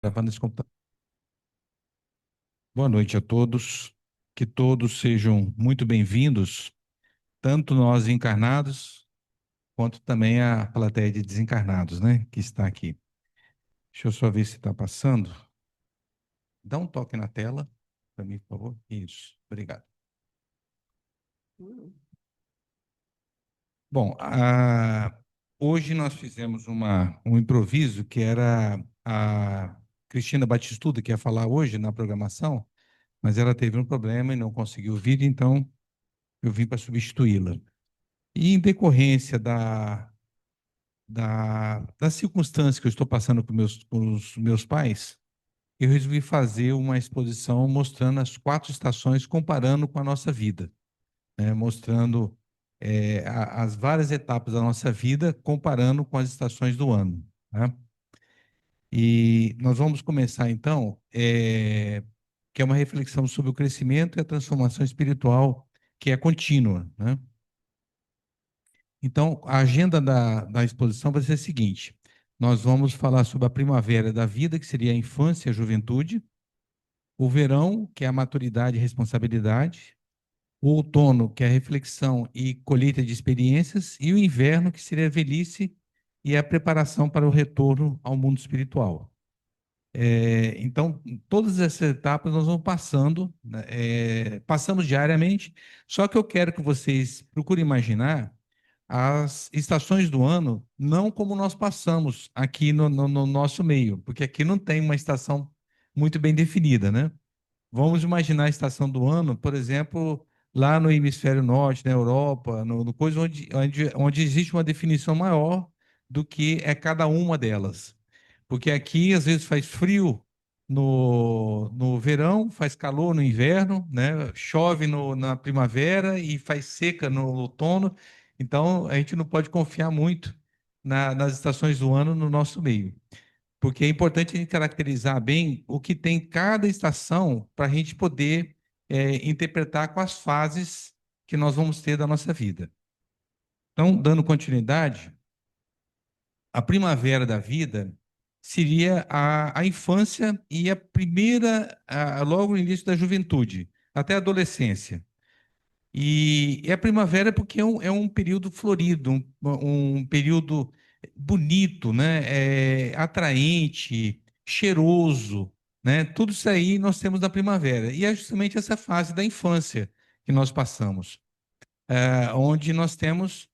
Gravando esse computador. Boa noite a todos. Que todos sejam muito bem-vindos, tanto nós encarnados, quanto também a plateia de desencarnados, né, que está aqui. Deixa eu só ver se está passando. Dá um toque na tela para mim, por favor. Isso, obrigado. Bom, hoje nós fizemos um improviso que era a Cristina Batistuta, que ia falar hoje na programação, mas ela teve um problema e não conseguiu vir, então eu vim para substituí-la. E em decorrência da circunstância que eu estou passando com os meus pais, eu resolvi fazer uma exposição mostrando as quatro estações, comparando com a nossa vida, né? Mostrando as várias etapas da nossa vida, comparando com as estações do ano, né? E nós vamos começar, então, que é uma reflexão sobre o crescimento e a transformação espiritual, que é contínua, né? Então, a agenda da exposição vai ser a seguinte: nós vamos falar sobre a primavera da vida, que seria a infância e a juventude, o verão, que é a maturidade e responsabilidade, o outono, que é a reflexão e colheita de experiências, e o inverno, que seria a velhice e a preparação para o retorno ao mundo espiritual. Então, todas essas etapas nós vamos passando, né, passamos diariamente, só que eu quero que vocês procurem imaginar as estações do ano não como nós passamos aqui no nosso meio, porque aqui não tem uma estação muito bem definida, né? Vamos imaginar a estação do ano, por exemplo, lá no hemisfério norte, na Europa, no coisa onde existe uma definição maior do que é cada uma delas. Porque aqui, às vezes, faz frio no verão, faz calor no inverno, né? Chove na primavera e faz seca no outono. Então, a gente não pode confiar muito nas estações do ano no nosso meio, porque é importante a gente caracterizar bem o que tem cada estação para a gente poder interpretar com as fases que nós vamos ter da nossa vida. Então, dando continuidade, a primavera da vida seria a infância e a primeira, logo no início da juventude, até a adolescência. E a primavera porque é um período florido, um período bonito, né? Atraente, cheiroso, né? Tudo isso aí nós temos na primavera. E é justamente essa fase da infância que nós passamos, onde nós temos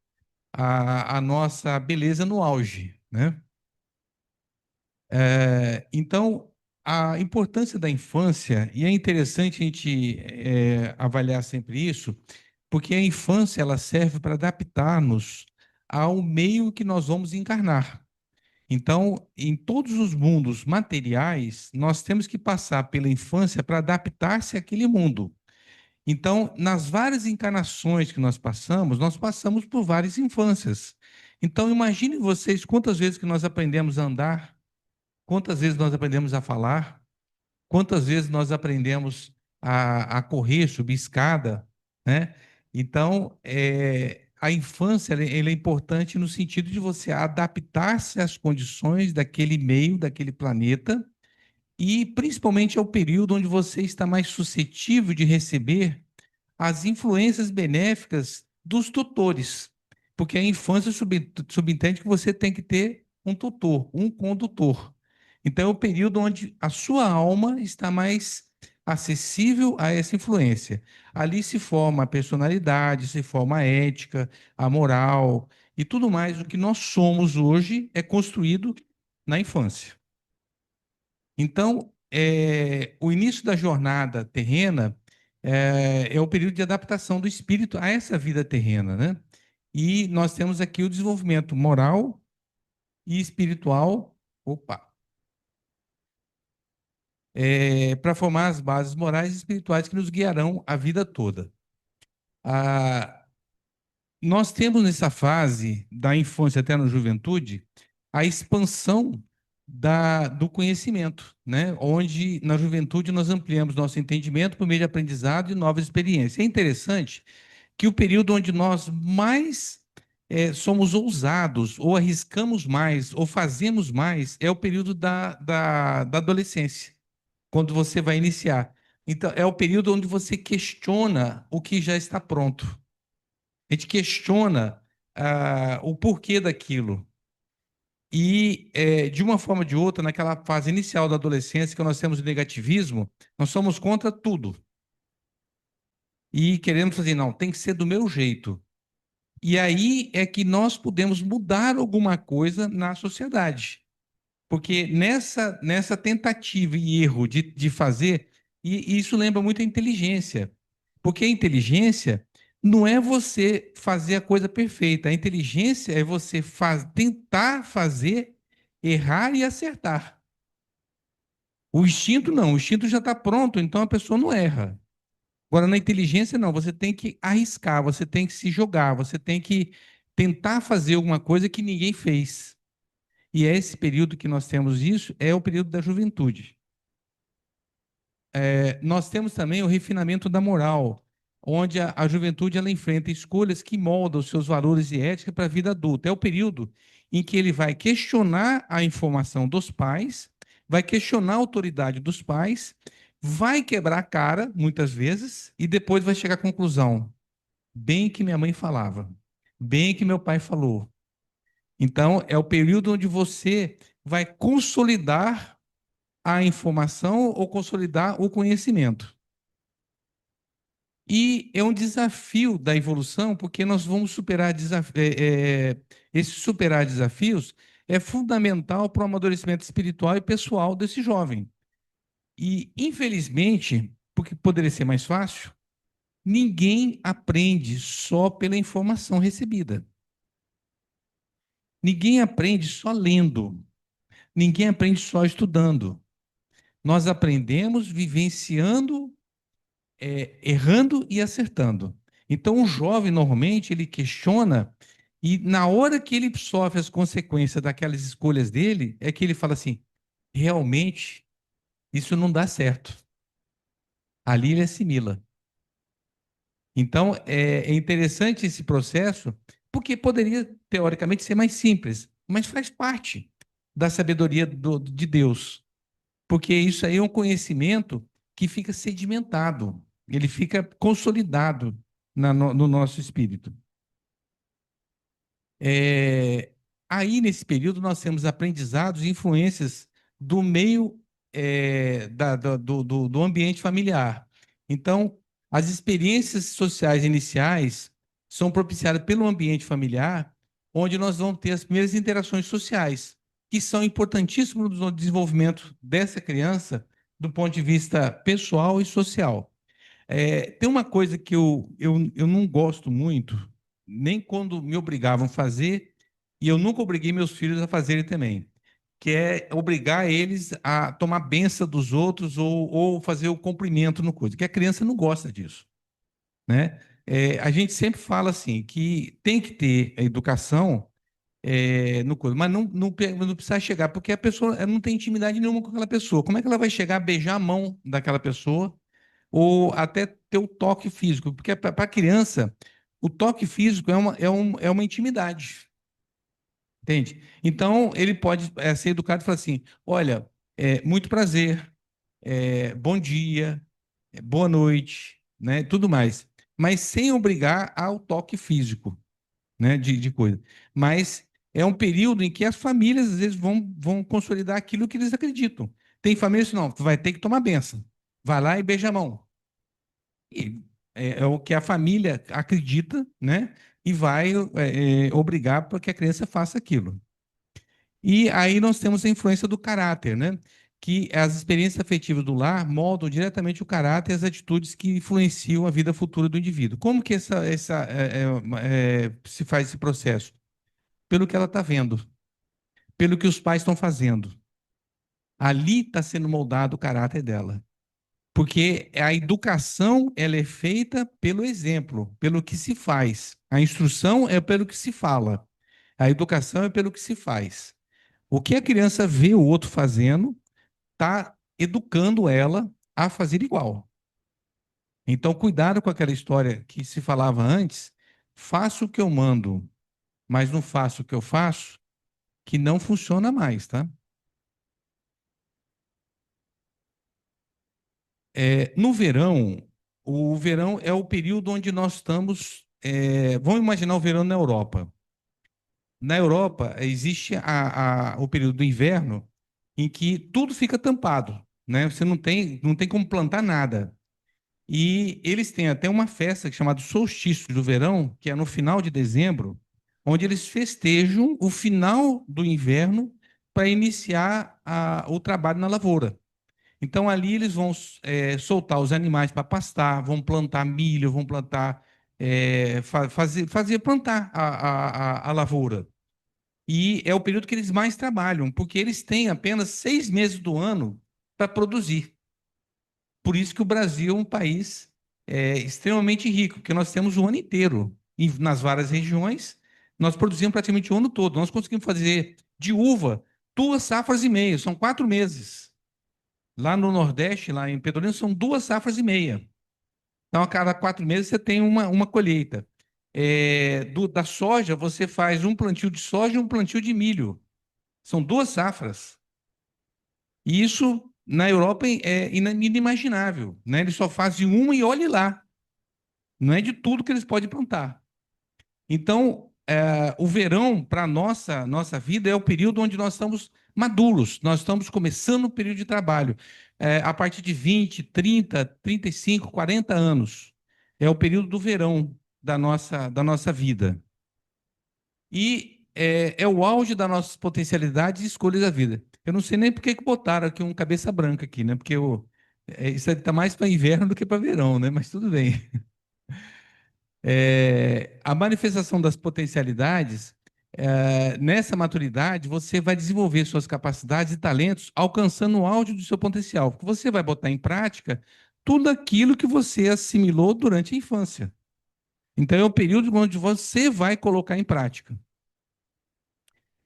a nossa beleza no auge, né? Então, a importância da infância, e é interessante a gente avaliar sempre isso, porque a infância ela serve para adaptar-nos ao meio que nós vamos encarnar. Então, em todos os mundos materiais, nós temos que passar pela infância para adaptar-se àquele mundo. Então, nas várias encarnações que nós passamos por várias infâncias. Então, imagine vocês quantas vezes que nós aprendemos a andar, quantas vezes nós aprendemos a falar, quantas vezes nós aprendemos a correr, subir escada, né? Então, a infância ela é importante no sentido de você adaptar-se às condições daquele meio, daquele planeta, e principalmente ao período onde você está mais suscetível de receber as influências benéficas dos tutores. Porque a infância subentende que você tem que ter um tutor, um condutor. Então, é o período onde a sua alma está mais acessível a essa influência. Ali se forma a personalidade, se forma a ética, a moral e tudo mais. O que nós somos hoje é construído na infância. Então, o início da jornada terrena é o período de adaptação do espírito a essa vida terrena, né? E nós temos aqui o desenvolvimento moral e espiritual, opa, para formar as bases morais e espirituais que nos guiarão a vida toda. Ah, nós temos nessa fase da infância até na juventude a expansão do conhecimento, né? Onde na juventude nós ampliamos nosso entendimento por meio de aprendizado e novas experiências. É interessante que o período onde nós mais somos ousados, ou arriscamos mais, ou fazemos mais, é o período da adolescência, quando você vai iniciar. Então, é o período onde você questiona o que já está pronto. A gente questiona o porquê daquilo. E, de uma forma ou de outra, naquela fase inicial da adolescência, que nós temos o negativismo, nós somos contra tudo. E queremos fazer, não, tem que ser do meu jeito. E aí é que nós podemos mudar alguma coisa na sociedade. Porque nessa tentativa e erro de fazer, e isso lembra muito a inteligência. Porque a inteligência não é você fazer a coisa perfeita. A inteligência é você tentar fazer, errar e acertar. O instinto não, o instinto já está pronto, então a pessoa não erra. Agora, na inteligência, não, você tem que arriscar, você tem que se jogar, você tem que tentar fazer alguma coisa que ninguém fez. E é esse período que nós temos isso, é o período da juventude. Nós temos também o refinamento da moral, onde a juventude ela enfrenta escolhas que moldam os seus valores e ética para a vida adulta. É o período em que ele vai questionar a informação dos pais, vai questionar a autoridade dos pais, vai quebrar a cara, muitas vezes, e depois vai chegar à conclusão: bem que minha mãe falava, bem que meu pai falou. Então, é o período onde você vai consolidar a informação ou consolidar o conhecimento. E é um desafio da evolução, porque nós vamos superar esse superar desafios é fundamental para o amadurecimento espiritual e pessoal desse jovem. E, infelizmente, porque poderia ser mais fácil, ninguém aprende só pela informação recebida. Ninguém aprende só lendo. Ninguém aprende só estudando. Nós aprendemos vivenciando, errando e acertando. Então, o jovem, normalmente, ele questiona e na hora que ele sofre as consequências daquelas escolhas dele, é que ele fala assim, realmente, isso não dá certo. Ali ele assimila. Então, é interessante esse processo, porque poderia, teoricamente, ser mais simples, mas faz parte da sabedoria de Deus. Porque isso aí é um conhecimento que fica sedimentado, ele fica consolidado no nosso espírito. É, Aí, nesse período, nós temos aprendizados e influências do meio, do ambiente familiar. Então, as experiências sociais iniciais são propiciadas pelo ambiente familiar, onde nós vamos ter as primeiras interações sociais, que são importantíssimas no desenvolvimento dessa criança, do ponto de vista pessoal e social. Tem uma coisa que eu não gosto muito, nem quando me obrigavam a fazer, e eu nunca obriguei meus filhos a fazerem também, que é obrigar eles a tomar benção dos outros ou fazer o cumprimento no coisa, que a criança não gosta disso, né? A gente sempre fala assim, que tem que ter a educação no coisa, mas não precisa chegar, porque a pessoa ela não tem intimidade nenhuma com aquela pessoa. Como é que ela vai chegar a beijar a mão daquela pessoa? Ou até ter o toque físico, porque para a criança, o toque físico é uma intimidade, entende? Então, ele pode ser educado e falar assim: olha, muito prazer, bom dia, boa noite, né, tudo mais, mas sem obrigar ao toque físico, né, de coisa. Mas é um período em que as famílias, às vezes, vão consolidar aquilo que eles acreditam. Tem famílias que não, tu vai ter que tomar benção. Vai lá e beija a mão. E é o que a família acredita, né? E vai obrigar para que a criança faça aquilo. E aí nós temos a influência do caráter, né? Que as experiências afetivas do lar moldam diretamente o caráter e as atitudes que influenciam a vida futura do indivíduo. Como que se faz esse processo? Pelo que ela está vendo, pelo que os pais estão fazendo. Ali está sendo moldado o caráter dela. Porque a educação ela é feita pelo exemplo, pelo que se faz. A instrução é pelo que se fala. A educação é pelo que se faz. O que a criança vê o outro fazendo, está educando ela a fazer igual. Então, cuidado com aquela história que se falava antes: faça o que eu mando, mas não faço o que eu faço, que não funciona mais, tá? No verão, o verão é o período onde nós estamos. Vamos imaginar o verão na Europa. Na Europa, existe o período do inverno em que tudo fica tampado, né? Você não tem como plantar nada. E eles têm até uma festa chamada Solstício do Verão, que é no final de dezembro, onde eles festejam o final do inverno para iniciar o trabalho na lavoura. Então, ali eles vão soltar os animais para pastar, vão plantar milho, vão plantar, fazer plantar a lavoura. E é o período que eles mais trabalham, porque eles têm apenas 6 meses do ano para produzir. Por isso que o Brasil é um país extremamente rico, porque nós temos o ano inteiro. Nas várias regiões, nós produzimos praticamente o ano todo. Nós conseguimos fazer de uva 2 safras e meia, são 4 meses. Lá no Nordeste, lá em Petrolina, são 2 safras e meia. Então, a cada 4 meses você tem uma colheita. Da soja, você faz um plantio de soja e um plantio de milho. São 2 safras. E isso, na Europa, é inimaginável, né? Eles só fazem uma e olhe lá. Não é de tudo que eles podem plantar. Então, o verão, para a nossa vida, é o período onde nós estamos maduros, nós estamos começando o período de trabalho. A partir de 20, 30, 35, 40 anos. É o período do verão da nossa vida. E é o auge das nossas potencialidades e escolhas da vida. Eu não sei nem por que que botaram aqui um cabeça branca aqui, né? Porque isso está mais para inverno do que para verão, né? Mas tudo bem. A manifestação das potencialidades, nessa maturidade, você vai desenvolver suas capacidades e talentos alcançando o auge do seu potencial, porque você vai botar em prática tudo aquilo que você assimilou durante a infância. Então, é o período onde você vai colocar em prática.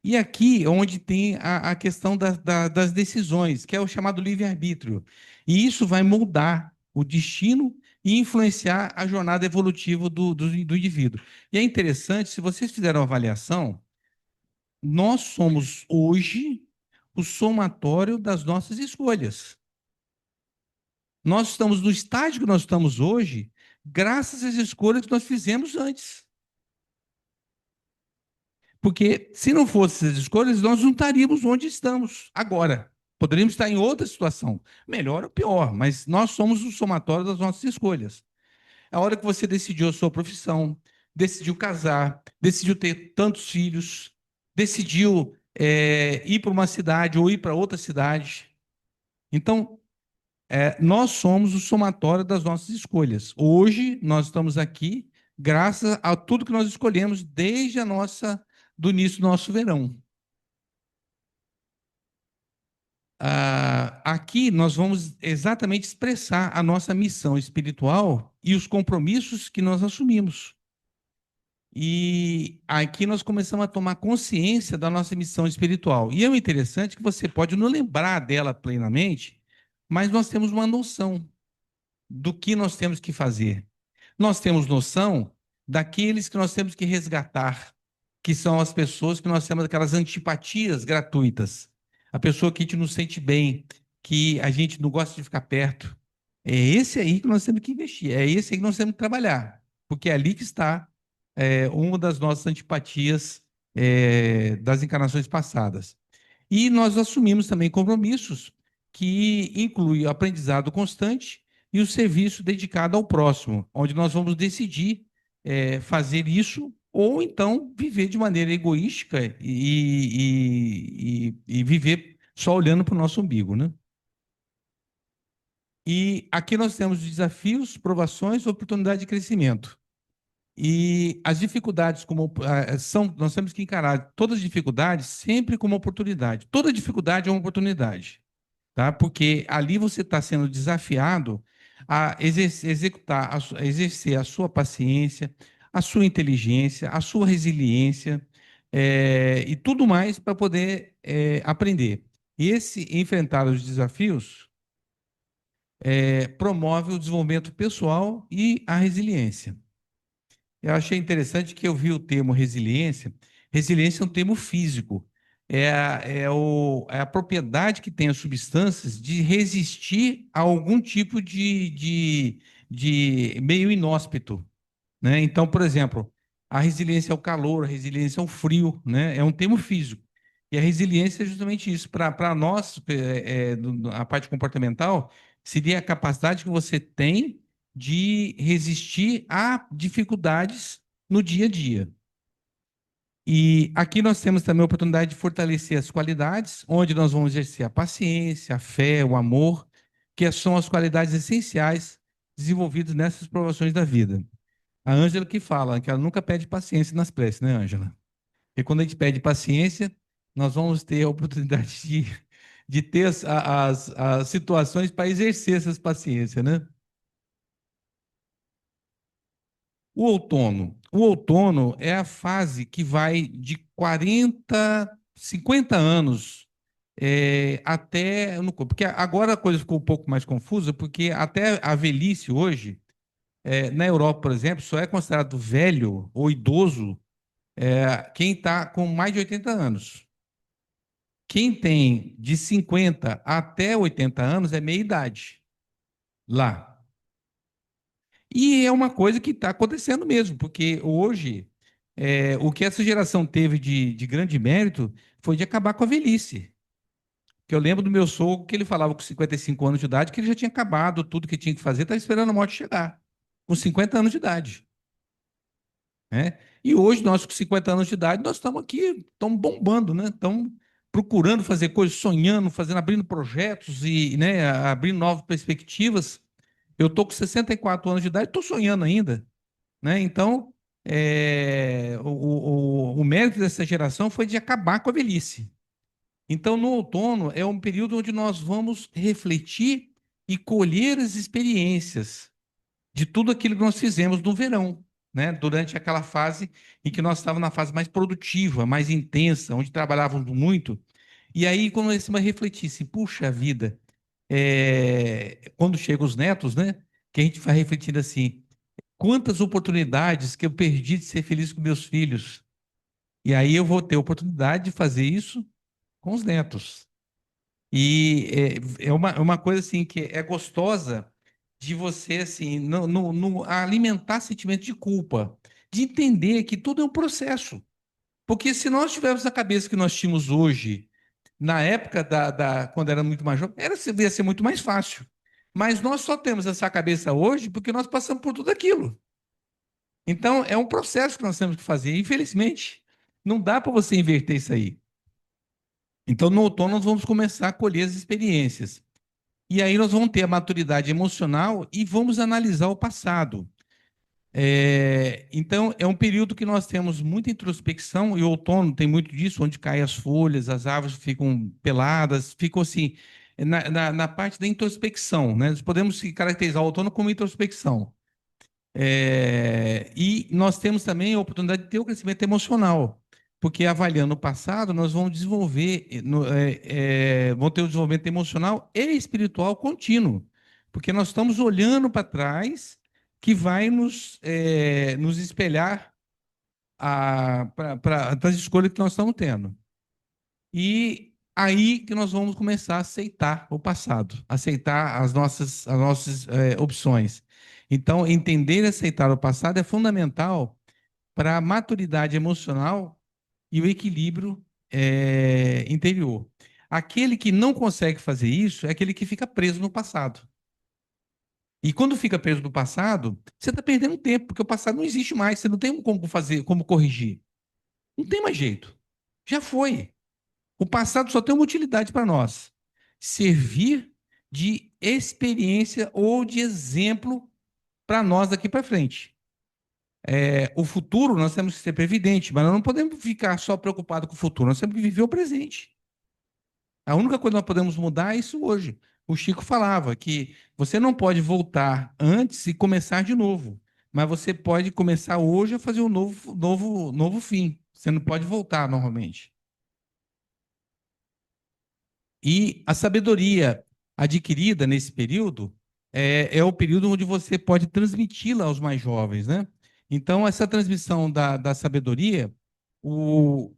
E aqui é onde tem a questão das decisões, que é o chamado livre-arbítrio. E isso vai moldar o destino e influenciar a jornada evolutiva do indivíduo. E é interessante, se vocês fizeram uma avaliação, nós somos hoje o somatório das nossas escolhas. Nós estamos no estágio que nós estamos hoje, graças às escolhas que nós fizemos antes. Porque se não fossem as escolhas, nós não estaríamos onde estamos agora. Poderíamos estar em outra situação, melhor ou pior, mas nós somos o somatório das nossas escolhas. A hora que você decidiu a sua profissão, decidiu casar, decidiu ter tantos filhos, decidiu ir para uma cidade ou ir para outra cidade. Então, nós somos o somatório das nossas escolhas. Hoje, nós estamos aqui graças a tudo que nós escolhemos desde do início do nosso verão. Aqui nós vamos exatamente expressar a nossa missão espiritual e os compromissos que nós assumimos. E aqui nós começamos a tomar consciência da nossa missão espiritual. E é interessante que você pode não lembrar dela plenamente, mas nós temos uma noção do que nós temos que fazer. Nós temos noção daqueles que nós temos que resgatar, que são as pessoas que nós temos aquelas antipatias gratuitas. A pessoa que a gente não sente bem, que a gente não gosta de ficar perto. É esse aí que nós temos que investir, é esse aí que nós temos que trabalhar, porque é ali que está uma das nossas antipatias das encarnações passadas. E nós assumimos também compromissos que incluem o aprendizado constante e o serviço dedicado ao próximo, onde nós vamos decidir fazer isso ou então viver de maneira egoística e viver só olhando para o nosso umbigo, né? E aqui nós temos desafios, provações, oportunidade de crescimento. E as dificuldades nós temos que encarar todas as dificuldades sempre como oportunidade. Toda dificuldade é uma oportunidade, tá? Porque ali você está sendo desafiado a executar, a exercer a sua paciência, a sua inteligência, a sua resiliência, e tudo mais para poder aprender. E esse enfrentar os desafios promove o desenvolvimento pessoal e a resiliência. Eu achei interessante que eu vi o termo resiliência. Resiliência é um termo físico. É a propriedade que tem as substâncias de resistir a algum tipo de meio inóspito, né? Então, por exemplo, a resiliência ao calor, a resiliência ao frio, né? É um termo físico. E a resiliência é justamente isso. Para nós, a parte comportamental, seria a capacidade que você tem de resistir a dificuldades no dia a dia. E aqui nós temos também a oportunidade de fortalecer as qualidades, onde nós vamos exercer a paciência, a fé, o amor, que são as qualidades essenciais desenvolvidas nessas provações da vida. A Ângela que fala que ela nunca pede paciência nas preces, né, Ângela? Porque quando a gente pede paciência, nós vamos ter a oportunidade de ter as situações para exercer essas paciências, né? O outono é a fase que vai de 40, 50 anos até no corpo. Porque agora a coisa ficou um pouco mais confusa, porque até a velhice hoje, na Europa, por exemplo, só é considerado velho ou idoso quem está com mais de 80 anos. Quem tem de 50 até 80 anos é meia idade lá. E é uma coisa que está acontecendo mesmo, porque hoje o que essa geração teve de grande mérito foi de acabar com a velhice. Que eu lembro do meu sogro que ele falava com 55 anos de idade que ele já tinha acabado tudo que tinha que fazer, estava esperando a morte chegar, com 50 anos de idade. Né? E hoje, nós com 50 anos de idade, nós estamos aqui, estamos bombando, né? Estamos procurando fazer coisas, sonhando, fazendo, abrindo projetos e, né, abrindo novas perspectivas. Eu estou com 64 anos de idade, estou sonhando ainda, né? Então, o mérito dessa geração foi de acabar com a velhice. Então, no outono é um período onde nós vamos refletir e colher as experiências de tudo aquilo que nós fizemos no verão, né? Durante aquela fase em que nós estávamos na fase mais produtiva, mais intensa, onde trabalhávamos muito. E aí, quando você vai refletir assim, puxa vida, quando chegam os netos, né? Que a gente vai refletindo assim, quantas oportunidades que eu perdi de ser feliz com meus filhos. E aí eu vou ter a oportunidade de fazer isso com os netos. E é uma coisa assim que é gostosa de você assim alimentar sentimento de culpa, de entender que tudo é um processo. Porque se nós tivermos a cabeça que nós tínhamos hoje, na época quando era muito mais jovem, ia ser muito mais fácil. Mas nós só temos essa cabeça hoje porque nós passamos por tudo aquilo. Então é um processo que nós temos que fazer. Infelizmente, não dá para você inverter isso aí. Então, no outono, nós vamos começar a colher as experiências. E aí nós vamos ter a maturidade emocional e vamos analisar o passado. Então, é um período que nós temos muita introspecção, e o outono tem muito disso, onde caem as folhas, as árvores ficam peladas, ficam assim, na parte da introspecção, né? Nós podemos caracterizar o outono como introspecção. E nós temos também a oportunidade de ter o crescimento emocional, porque avaliando o passado, nós vamos desenvolver, vamos ter o desenvolvimento emocional e espiritual contínuo, porque nós estamos olhando para trás que vai nos espelhar para as escolhas que nós estamos tendo. E aí que nós vamos começar a aceitar o passado, aceitar as nossas opções. Então, entender e aceitar o passado é fundamental para a maturidade emocional e o equilíbrio interior. Aquele que não consegue fazer isso é aquele que fica preso no passado. E quando fica preso no passado, você está perdendo tempo, porque o passado não existe mais, você não tem como fazer, como corrigir. Não tem mais jeito. Já foi. O passado só tem uma utilidade para nós: servir de experiência ou de exemplo para nós daqui para frente. O futuro nós temos que ser previdente, mas nós não podemos ficar só preocupados com o futuro, nós temos que viver o presente. A única coisa que nós podemos mudar é isso hoje. O Chico falava que você não pode voltar antes e começar de novo, mas você pode começar hoje a fazer um novo, novo, novo fim. Você não pode voltar normalmente. E a sabedoria adquirida nesse período é o período onde você pode transmiti-la aos mais jovens, né? Então, essa transmissão da sabedoria, o...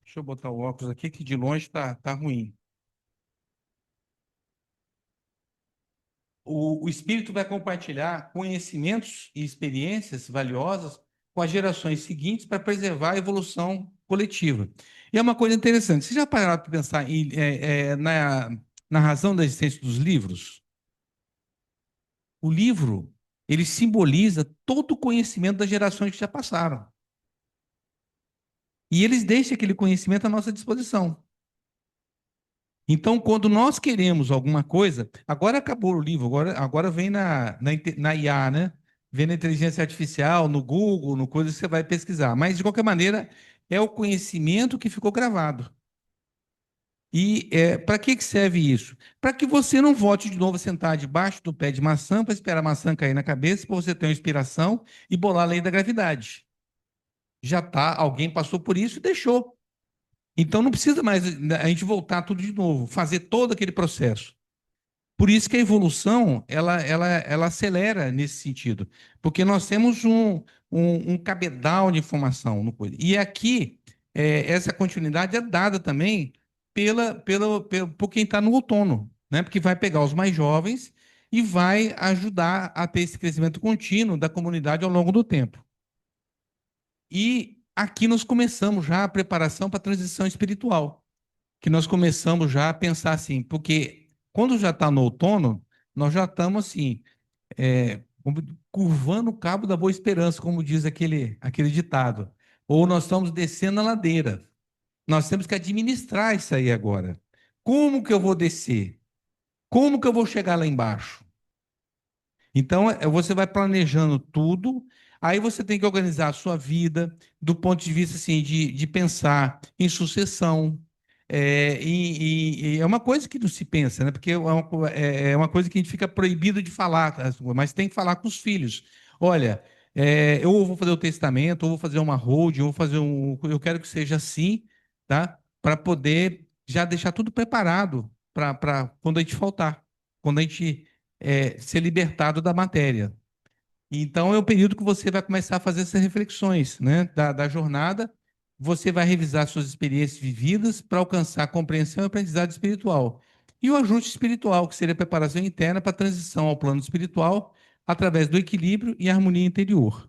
deixa eu botar o óculos aqui, que de longe tá ruim. O espírito vai compartilhar conhecimentos e experiências valiosas com as gerações seguintes para preservar a evolução coletiva. E é uma coisa interessante. Você já pararam para pensar na razão da existência dos livros? O livro, ele simboliza todo o conhecimento das gerações que já passaram. E eles deixam aquele conhecimento à nossa disposição. Então, quando nós queremos alguma coisa, agora acabou o livro, agora vem na IA, né? Vem na inteligência artificial, no Google, no coisa que você vai pesquisar. Mas, de qualquer maneira, é o conhecimento que ficou gravado. E para que serve isso? Para que você não volte de novo a sentar debaixo do pé de maçã para esperar a maçã cair na cabeça, para você ter uma inspiração e bolar a lei da gravidade. Já tá, alguém passou por isso e deixou. Então não precisa mais a gente voltar tudo de novo, fazer todo aquele processo. Por isso que a evolução ela acelera nesse sentido, porque nós temos um cabedal de informação no coisa. E aqui essa continuidade é dada também por quem está no outono, né? Porque vai pegar os mais jovens e vai ajudar a ter esse crescimento contínuo da comunidade ao longo do tempo. E aqui nós começamos já a preparação para a transição espiritual, que nós começamos já a pensar assim, porque quando já está no outono, nós já estamos assim, curvando o cabo da boa esperança, como diz aquele ditado. Ou nós estamos descendo a ladeira. Nós temos que administrar isso aí agora. Como que eu vou descer? Como que eu vou chegar lá embaixo? Então, você vai planejando tudo, aí você tem que organizar a sua vida do ponto de vista assim, de pensar em sucessão. E é uma coisa que não se pensa, né? Porque é uma coisa que a gente fica proibido de falar, tá? Mas tem que falar com os filhos. Olha, eu vou fazer o testamento, ou vou fazer uma holding, ou vou fazer eu quero que seja assim, tá? Para poder já deixar tudo preparado para quando a gente faltar, quando a gente ser libertado da matéria. Então, é o período que você vai começar a fazer essas reflexões, né, da jornada. Você vai revisar suas experiências vividas para alcançar a compreensão e aprendizado espiritual. E o ajuste espiritual, que seria a preparação interna para a transição ao plano espiritual, através do equilíbrio e harmonia interior.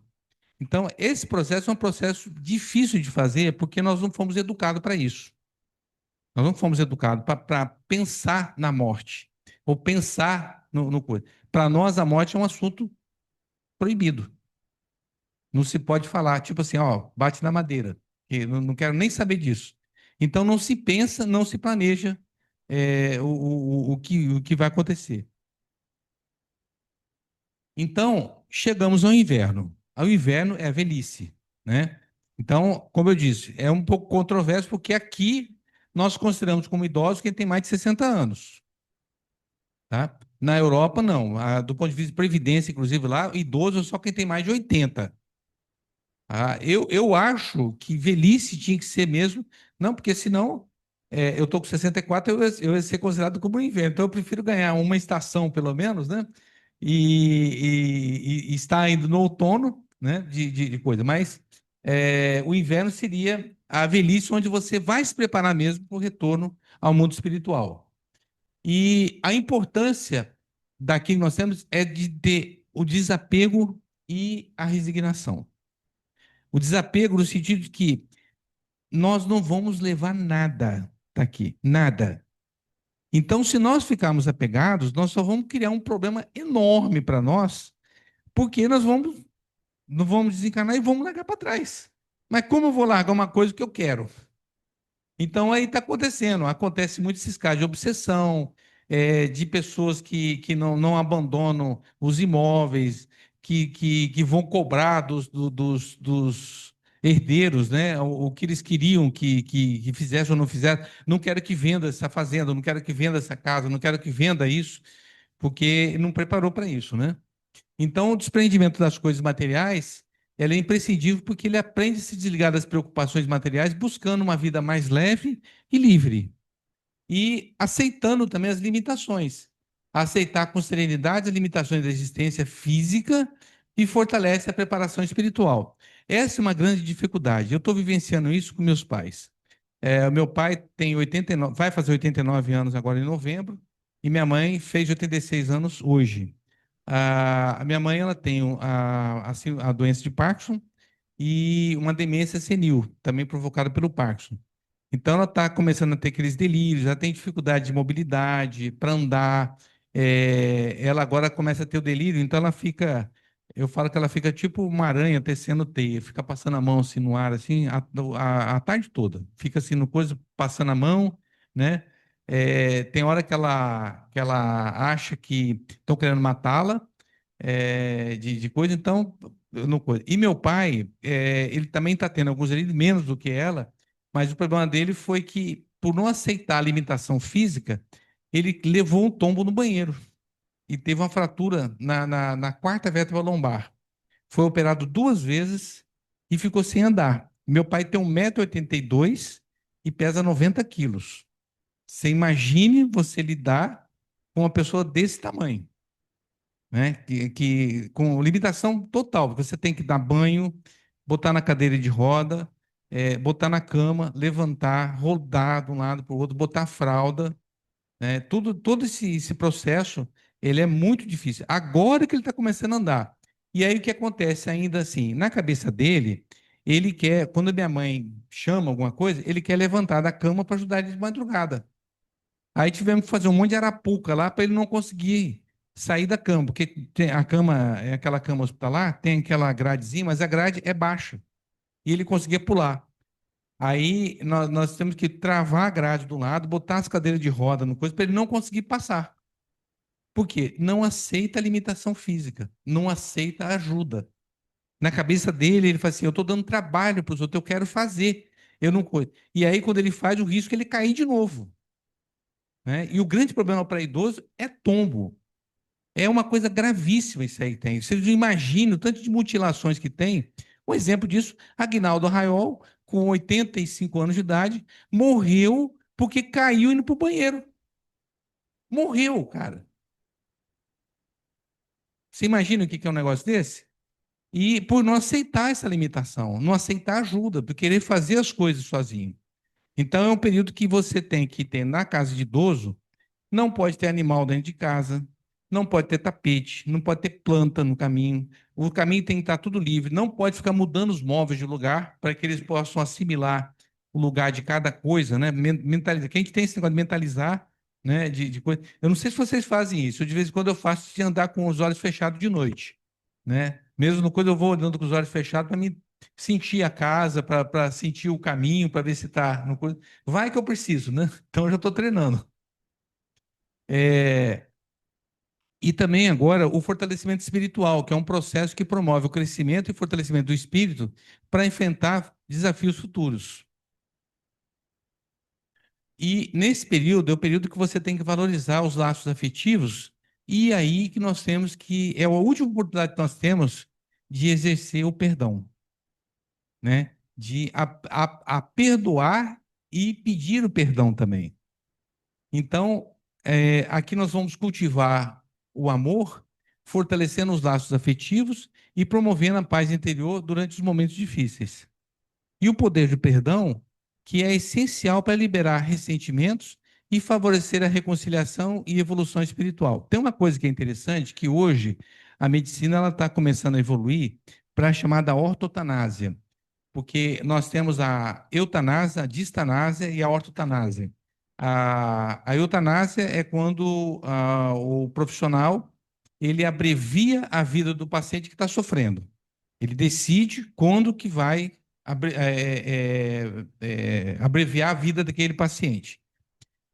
Então, esse processo é um processo difícil de fazer, porque nós não fomos educados para isso. Nós não fomos educados para pensar na morte, ou pensar no coisa. Para nós, a morte é um assunto proibido. Não se pode falar, tipo assim, ó, bate na madeira. Que não quero nem saber disso. Então, não se pensa, não se planeja o que vai acontecer. Então, chegamos ao inverno. O inverno é a velhice, né? Então, como eu disse, é um pouco controverso, porque aqui nós consideramos como idosos quem tem mais de 60 anos. Tá? Na Europa, não. Do ponto de vista de previdência, inclusive lá, idoso é só quem tem mais de 80. Eu acho que velhice tinha que ser mesmo, não, porque senão eu estou com 64, eu ia ser considerado como um inverno. Então eu prefiro ganhar uma estação, pelo menos, né? E estar indo no outono, né? De coisa. Mas o inverno seria a velhice onde você vai se preparar mesmo para o retorno ao mundo espiritual. E a importância daqui que nós temos é de ter o desapego e a resignação. O desapego no sentido de que nós não vamos levar nada daqui, nada. Então, se nós ficarmos apegados, nós só vamos criar um problema enorme para nós, porque nós não vamos desencanar e vamos largar para trás. Mas como eu vou largar uma coisa que eu quero? Então aí está acontecendo, acontece muito esses casos de obsessão, de pessoas que não abandonam os imóveis, que vão cobrar dos herdeiros, né, o que eles queriam que fizesse ou não fizesse. Não quero que venda essa fazenda, não quero que venda essa casa, não quero que venda isso, porque não preparou para isso, né? Então, o desprendimento das coisas materiais, ela é imprescindível porque ele aprende a se desligar das preocupações materiais, buscando uma vida mais leve e livre. E aceitando também as limitações. Aceitar com serenidade as limitações da existência física e fortalece a preparação espiritual. Essa é uma grande dificuldade. Eu estou vivenciando isso com meus pais. O meu pai tem 89, vai fazer 89 anos agora em novembro, e minha mãe fez 86 anos hoje. A minha mãe ela tem a doença de Parkinson e uma demência senil, também provocada pelo Parkinson. Então, ela está começando a ter aqueles delírios, ela tem dificuldade de mobilidade, para andar. Ela agora começa a ter o delírio, então ela fica. Eu falo que ela fica tipo uma aranha tecendo teia, fica passando a mão assim no ar, assim, a tarde toda. Fica assim no coisa, passando a mão, né? Tem hora que ela acha que estão querendo matá-la, de coisa, então, eu não coisa. E meu pai, ele também está tendo alguns delírios, menos do que ela, mas o problema dele foi que, por não aceitar a limitação física, ele levou um tombo no banheiro e teve uma fratura na quarta vértebra lombar. Foi operado 2 vezes e ficou sem andar. Meu pai tem 1,82 m e pesa 90 quilos. Você imagine você lidar com uma pessoa desse tamanho, né? Com limitação total, porque você tem que dar banho, botar na cadeira de roda, botar na cama, levantar, rodar de um lado para o outro, botar fralda, né? Todo esse processo, ele é muito difícil. Agora que ele está começando a andar. E aí o que acontece ainda assim? Na cabeça dele, ele quer, quando minha mãe chama alguma coisa, ele quer levantar da cama para ajudar ele de madrugada. Aí tivemos que fazer um monte de arapuca lá para ele não conseguir sair da cama, porque a cama é aquela cama hospitalar, tem aquela gradezinha, mas a grade é baixa. E ele conseguia pular. Aí nós temos que travar a grade do lado, botar as cadeiras de roda no coisa para ele não conseguir passar. Por quê? Não aceita a limitação física, não aceita a ajuda. Na cabeça dele, ele fala assim: eu estou dando trabalho para os outros, eu quero fazer. Eu não coisa. E aí, quando ele faz, o risco é ele cair de novo. Né? E o grande problema para idoso é tombo. É uma coisa gravíssima isso aí tem. Vocês não imaginam o tanto de mutilações que tem. Um exemplo disso, Aguinaldo Arraiol, com 85 anos de idade, morreu porque caiu indo para o banheiro. Morreu, cara. Você imagina o que é um negócio desse? E por não aceitar essa limitação, não aceitar ajuda, por querer fazer as coisas sozinho. Então é um período que você tem que ter na casa de idoso. Não pode ter animal dentro de casa, não pode ter tapete, não pode ter planta no caminho. O caminho tem que estar tudo livre, não pode ficar mudando os móveis de lugar para que eles possam assimilar o lugar de cada coisa, né? Mentalizar. Que a gente tem esse negócio de mentalizar, né? De coisa. Eu não sei se vocês fazem isso, de vez em quando eu faço de andar com os olhos fechados de noite, né? Mesmo no quando eu vou andando com os olhos fechados para me sentir a casa, para sentir o caminho, para ver se está no coisa. Vai que eu preciso, né? Então eu já estou treinando. É, e também agora o fortalecimento espiritual, que é um processo que promove o crescimento e fortalecimento do espírito para enfrentar desafios futuros. E nesse período é o período que você tem que valorizar os laços afetivos, e aí que nós temos que, é a última oportunidade que nós temos de exercer o perdão, né? De a perdoar e pedir o perdão também. Então, aqui nós vamos cultivar o amor, fortalecendo os laços afetivos e promovendo a paz interior durante os momentos difíceis. E o poder do perdão, que é essencial para liberar ressentimentos e favorecer a reconciliação e evolução espiritual. Tem uma coisa que é interessante, que hoje a medicina ela está começando a evoluir para a chamada ortotanásia, porque nós temos a eutanásia, a distanásia e a ortotanásia. A eutanásia é quando o profissional ele abrevia a vida do paciente que está sofrendo. Ele decide quando que vai abreviar a vida daquele paciente.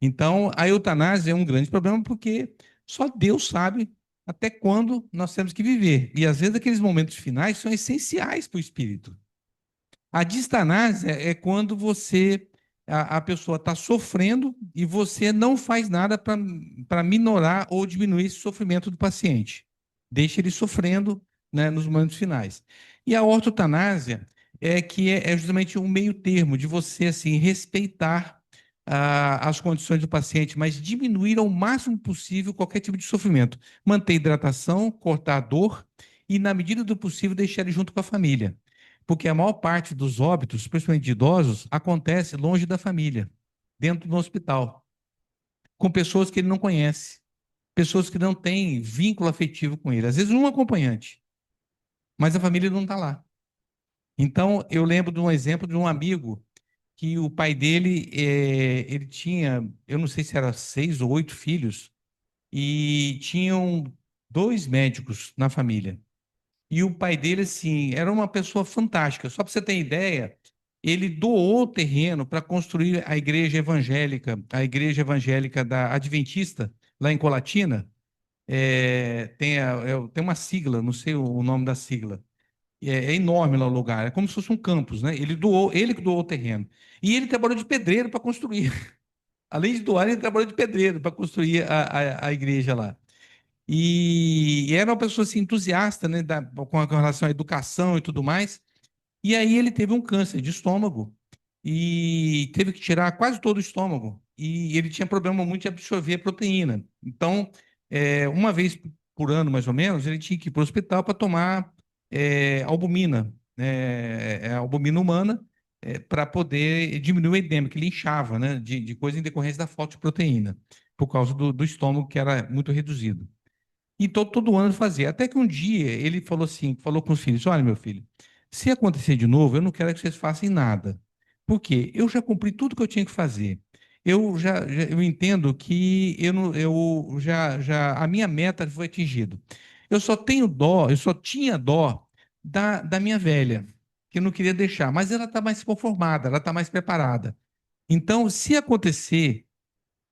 Então, a eutanásia é um grande problema porque só Deus sabe até quando nós temos que viver. E às vezes aqueles momentos finais são essenciais para o espírito. A distanásia é quando a pessoa está sofrendo e você não faz nada para minorar ou diminuir esse sofrimento do paciente. Deixa ele sofrendo, né, nos momentos finais. E a ortotanásia é justamente um meio termo de você assim respeitar as condições do paciente, mas diminuir ao máximo possível qualquer tipo de sofrimento. Manter hidratação, cortar a dor e, na medida do possível, deixar ele junto com a família. Porque a maior parte dos óbitos, principalmente de idosos, acontece longe da família, dentro do hospital, com pessoas que ele não conhece, pessoas que não têm vínculo afetivo com ele. Às vezes um acompanhante, mas a família não está lá. Então, eu lembro de um exemplo de um amigo que o pai dele, ele tinha, eu não sei se era 6 ou 8 filhos, e tinham 2 médicos na família. E o pai dele, assim, era uma pessoa fantástica. Só para você ter ideia, ele doou o terreno para construir a igreja evangélica da Adventista, lá em Colatina. Tem uma sigla, não sei o nome da sigla. É enorme lá o lugar, é como se fosse um campus, né? Ele que doou o terreno. E ele trabalhou de pedreiro para construir. Além de doar, ele trabalhou de pedreiro para construir a igreja lá. E era uma pessoa assim, entusiasta, né, com relação à educação e tudo mais. E aí ele teve um câncer de estômago e teve que tirar quase todo o estômago. E ele tinha problema muito de absorver a proteína. Então, uma vez por ano, mais ou menos, ele tinha que ir para o hospital para tomar albumina, albumina humana, para poder diminuir o edema, que ele inchava, né, de coisa em decorrência da falta de proteína, por causa do estômago que era muito reduzido. Então, todo ano ele fazia. Até que um dia ele falou assim, falou com os filhos: olha, meu filho, se acontecer de novo, eu não quero que vocês façam nada. Por quê? Eu já cumpri tudo que eu tinha que fazer. Eu entendo que eu, não, eu já a minha meta foi atingida. Eu só tenho dó, eu só tinha dó da minha velha, que eu não queria deixar, mas ela está mais conformada, ela está mais preparada. Então, se acontecer,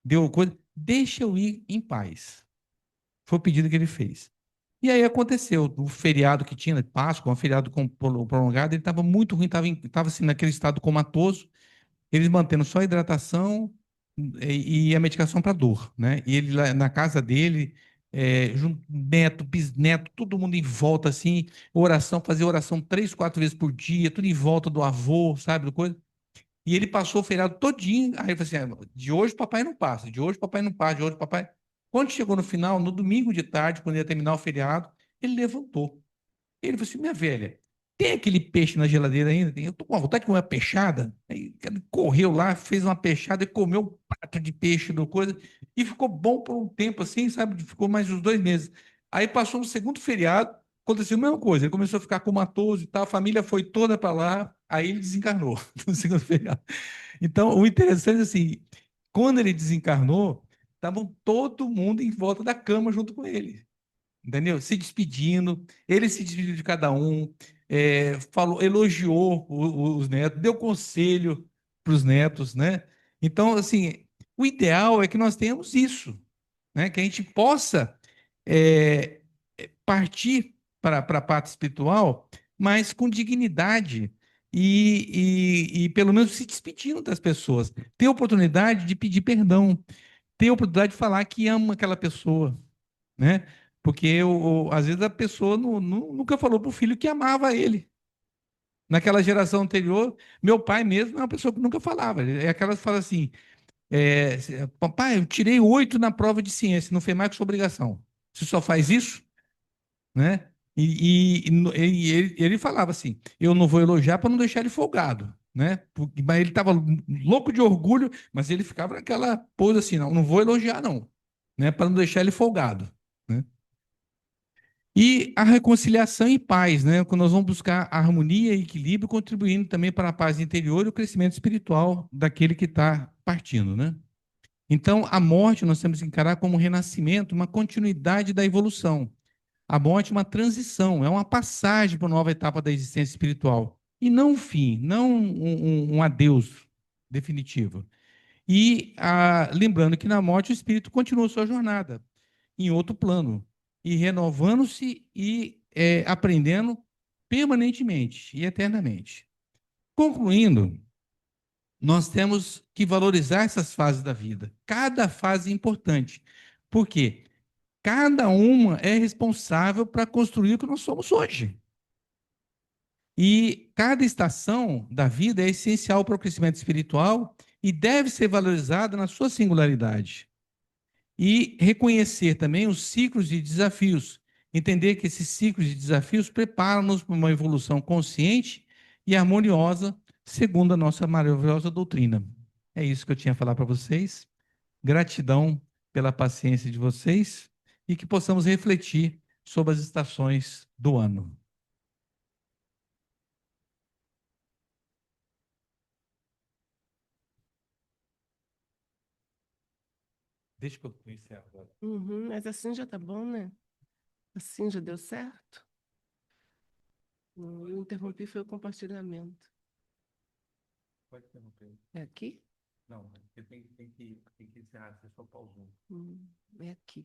deu coisa, deixa eu ir em paz. Foi o pedido que ele fez. E aí aconteceu, o feriado que tinha, Páscoa, um feriado prolongado, ele estava muito ruim, estava assim, naquele estado comatoso, eles mantendo só a hidratação e a medicação para dor, né? E ele lá na casa dele, neto, bisneto, todo mundo em volta, assim, oração, fazia oração 3, 4 vezes por dia, tudo em volta do avô, sabe, do coisa. E ele passou o feriado todinho. Aí ele falou assim: de hoje o papai não passa, de hoje o papai não passa, de hoje o papai. Quando chegou no final, no domingo de tarde, quando ia terminar o feriado, ele levantou. Ele falou assim: minha velha, tem aquele peixe na geladeira ainda? Eu tô com vontade de comer uma peixada. Aí ele correu lá, fez uma peixada e comeu um prato de peixe do coisa. E ficou bom por um tempo assim, sabe? Ficou mais uns 2 meses. Aí passou um segundo feriado, aconteceu a mesma coisa. Ele começou a ficar comatoso e tal, a família foi toda para lá, aí ele desencarnou no segundo feriado. Então, o interessante é assim, quando ele desencarnou, estavam todo mundo em volta da cama junto com ele, entendeu? Se despedindo, ele se despediu de cada um, falou, elogiou os netos, deu conselho para os netos, né? Então, assim, o ideal é que nós tenhamos isso, né? Que a gente possa é, partir para a parte espiritual, mas com dignidade e pelo menos se despedindo das pessoas. Ter a oportunidade de pedir perdão, ter a oportunidade de falar que ama aquela pessoa, né? Porque às vezes a pessoa nunca falou para o filho que amava ele. Naquela geração anterior, meu pai mesmo é uma pessoa que nunca falava. É aquela que fala assim: papai, eu tirei 8 na prova de ciência, não fez mais que sua obrigação. Você só faz isso? Né? Ele falava assim: eu não vou elogiar para não deixar ele folgado, né? Mas ele estava louco de orgulho, mas ele ficava naquela pose assim: não vou elogiar, não, né? Para não deixar ele folgado, né? E a reconciliação e paz, né? Quando nós vamos buscar harmonia e equilíbrio, contribuindo também para a paz interior e o crescimento espiritual daquele que está partindo, né? Então, a morte nós temos que encarar como um renascimento, uma continuidade da evolução. A morte é uma transição, é uma passagem para uma nova etapa da existência espiritual. E não um fim, não um adeus definitivo. E lembrando que na morte o espírito continua sua jornada em outro plano, e renovando-se e aprendendo permanentemente e eternamente. Concluindo, nós temos que valorizar essas fases da vida. Cada fase é importante. Por quê? Cada uma é responsável para construir o que nós somos hoje. E cada estação da vida é essencial para o crescimento espiritual e deve ser valorizada na sua singularidade. E reconhecer também os ciclos e desafios Entender que esses ciclos de desafios preparam-nos para uma evolução consciente e harmoniosa, segundo a nossa maravilhosa doutrina. É isso que eu tinha a falar para vocês. Gratidão pela paciência de vocês e que possamos refletir sobre as estações do ano. Deixa que eu encerro agora. Uhum, mas assim já tá bom, né? Assim já deu certo? Eu interrompi, foi o compartilhamento. Pode interromper. É aqui? Não, porque tem que encerrar, você só pausou. É aqui.